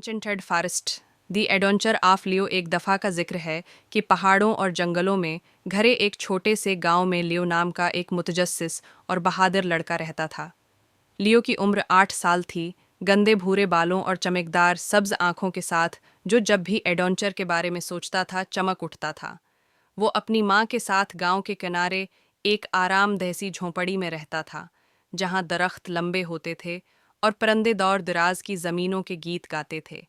Enchanted forest the adventure of Leo एक दफ़ा का जिक्र है कि पहाड़ों और जंगलों में घरे एक छोटे से गांव में लियो नाम का एक मुतजस्सिस और बहादुर लड़का रहता था। लियो की उम्र 8 साल थी, गंदे भूरे बालों और चमकदार सब्ज आंखों के साथ, जो जब भी एडवेंचर के बारे में सोचता था चमक उठता था। वो अपनी माँ के साथ गांव के किनारे एक आरामदेह सी झोंपड़ी में रहता था, जहां दरख्त लंबे होते थे और परिंदे दौर दराज की जमीनों के गीत गाते थे।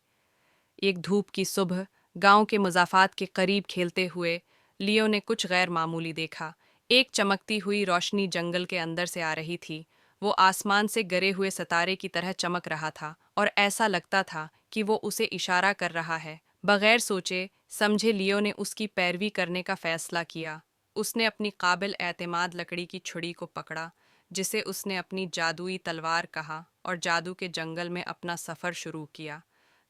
एक धूप की सुबह गांव के मुजाफात के करीब खेलते हुए लियो ने कुछ गैर मामूली देखा। एक चमकती हुई रोशनी जंगल के अंदर से आ रही थी। वो आसमान से गिरे हुए सितारे की तरह चमक रहा था और ऐसा लगता था कि वो उसे इशारा कर रहा है। बगैर सोचे समझे लियो ने उसकी पैरवी करने का फैसला किया। उसने अपनी काबिल एतमाद लकड़ी की छुरी को पकड़ा, जिसे उसने अपनी जादुई तलवार कहा, और जादू के जंगल में अपना सफ़र शुरू किया।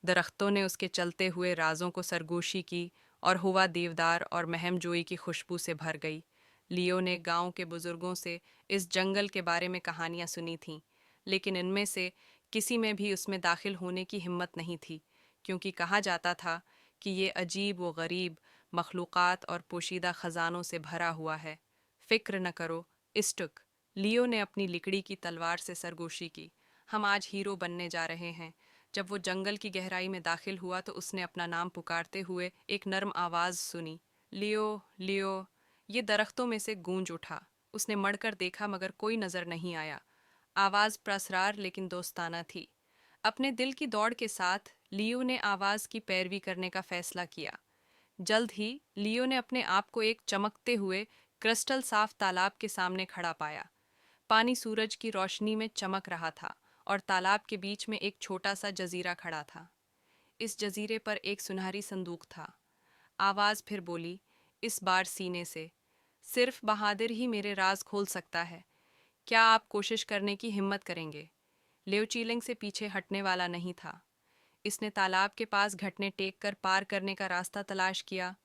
दरख्तों ने उसके चलते हुए राजों को सरगोशी की और हुआ देवदार और महमजोई की खुशबू से भर गई। लियो ने गांव के बुजुर्गों से इस जंगल के बारे में कहानियां सुनी थीं, लेकिन इनमें से किसी में भी उसमें दाखिल होने की हिम्मत नहीं थी, क्योंकि कहा जाता था कि ये अजीब व गरीब मखलूक़ात और पोशीदा ख़जानों से भरा हुआ है। फ़िक्र न करो इस्टुक, लियो ने अपनी लिकड़ी की तलवार से सरगोशी की। हम आज हीरो बनने जा रहे हैं। जब वो जंगल की गहराई में दाखिल हुआ तो उसने अपना नाम पुकारते हुए एक नर्म आवाज़ सुनी, लियो लियो। ये दरख्तों में से गूंज उठा। उसने मड़कर देखा मगर कोई नज़र नहीं आया। आवाज़ प्रसरार लेकिन दोस्ताना थी। अपने दिल की दौड़ के साथ लियो ने आवाज़ की पैरवी करने का फैसला किया। जल्द ही लियो ने अपने आप को एक चमकते हुए क्रिस्टल साफ तालाब के सामने खड़ा पाया। पानी सूरज की रोशनी में चमक रहा था और तालाब के बीच में एक छोटा सा जजीरा खड़ा था। इस जजीरे पर एक सुनहरी संदूक था। आवाज़ फिर बोली, इस बार सीने से, सिर्फ बहादुर ही मेरे राज खोल सकता है। क्या आप कोशिश करने की हिम्मत करेंगे? लियो चीलिंग से पीछे हटने वाला नहीं था। इसने तालाब के पास घुटने टेक कर पार करने का रास्ता तलाश किया।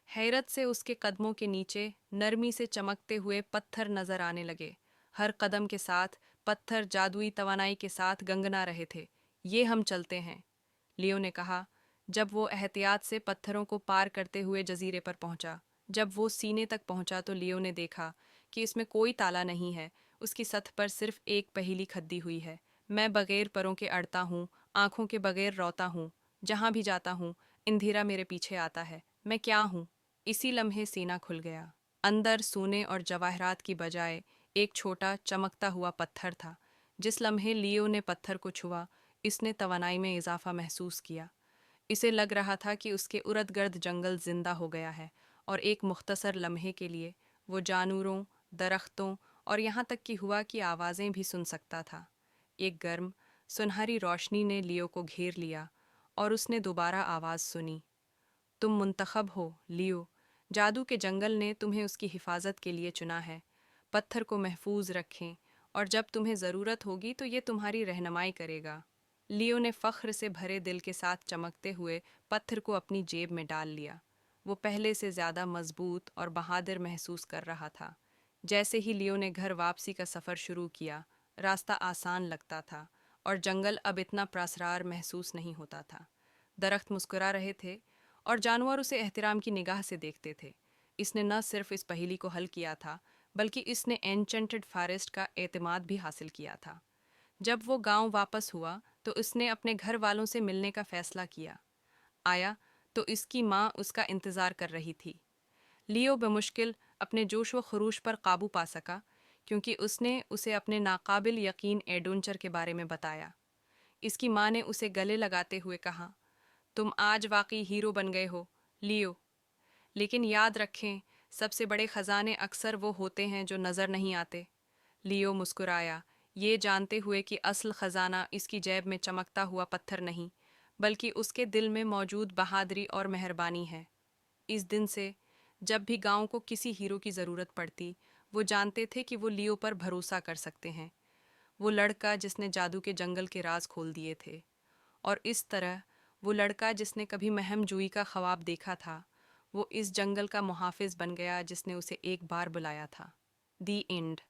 हैरत से उसके कदमों के नीचे नरमी से चमकते हुए पत्थर नजर आने लगे। हर कदम के साथ पत्थर जादुई तवानाई के साथ गंगना रहे थे। ये हम चलते हैं, लियो ने कहा, जब वो एहतियात से पत्थरों को पार करते हुए जजीरे पर पहुंचा। जब वो सीने तक पहुंचा तो लियो ने देखा कि इसमें कोई ताला नहीं है। उसकी सतह पर सिर्फ एक पहेली खद्दी हुई है। मैं बगैर परों के अड़ता हूँ, आंखों के बगैर रोता हूँ। जहाँ भी जाता हूँ इंधिरा मेरे पीछे आता है। मैं क्या हूँ? इसी लम्हे सीना खुल गया। अंदर सोने और जवाहरात की बजाय एक छोटा चमकता हुआ पत्थर था। जिस लम्हे लियो ने पत्थर को छुआ, इसने तवानाई में इजाफा महसूस किया। इसे लग रहा था कि उसके उर्द गर्द जंगल जिंदा हो गया है, और एक मुख्तसर लम्हे के लिए वो जानवरों, दरख्तों और यहाँ तक कि हुआ की आवाज़ें भी सुन सकता था। एक गर्म सुनहरी रोशनी ने लियो को घेर लिया और उसने दोबारा आवाज़ सुनी, तुम मुंतखब हो लियो। जादू के जंगल ने तुम्हें उसकी हिफाजत के लिए चुना है। पत्थर को महफूज रखें, और जब तुम्हें ज़रूरत होगी तो ये तुम्हारी रहनुमाई करेगा। लियो ने फ़ख्र से भरे दिल के साथ चमकते हुए पत्थर को अपनी जेब में डाल लिया। वो पहले से ज़्यादा मजबूत और बहादुर महसूस कर रहा था। जैसे ही लियो ने घर वापसी का सफ़र शुरू किया, रास्ता आसान लगता था और जंगल अब इतना प्रसरार महसूस नहीं होता था। दरख्त मुस्कुरा रहे थे और जानवर उसे एहतराम की निगाह से देखते थे। इसने न सिर्फ इस पहेली को हल किया था, बल्कि इसने एन्चेंटेड फॉरेस्ट का एतमाद भी हासिल किया था। जब वो गांव वापस हुआ तो उसने अपने घर वालों से मिलने का फैसला किया। आया तो इसकी माँ उसका इंतज़ार कर रही थी। लियो बमुश्किल अपने जोश व खरूश पर काबू पा सका, क्योंकि उसने उसे अपने नाकाबिल यकीन एडवेंचर के बारे में बताया। इसकी माँ ने उसे गले लगाते हुए कहा, तुम आज वाकई हीरो बन गए हो लियो। लेकिन याद रखें, सबसे बड़े खजाने अक्सर वो होते हैं जो नज़र नहीं आते। लियो मुस्कुराया, ये जानते हुए कि असल खजाना इसकी जेब में चमकता हुआ पत्थर नहीं, बल्कि उसके दिल में मौजूद बहादुरी और मेहरबानी है। इस दिन से जब भी गांव को किसी हीरो की ज़रूरत पड़ती, वो जानते थे कि वो लियो पर भरोसा कर सकते हैं। वो लड़का जिसने जादू के जंगल के राज खोल दिए थे, और इस तरह वो लड़का जिसने कभी महम जूई का ख्वाब देखा था, वो इस जंगल का मुहाफिज बन गया जिसने उसे एक बार बुलाया था। दी एंड।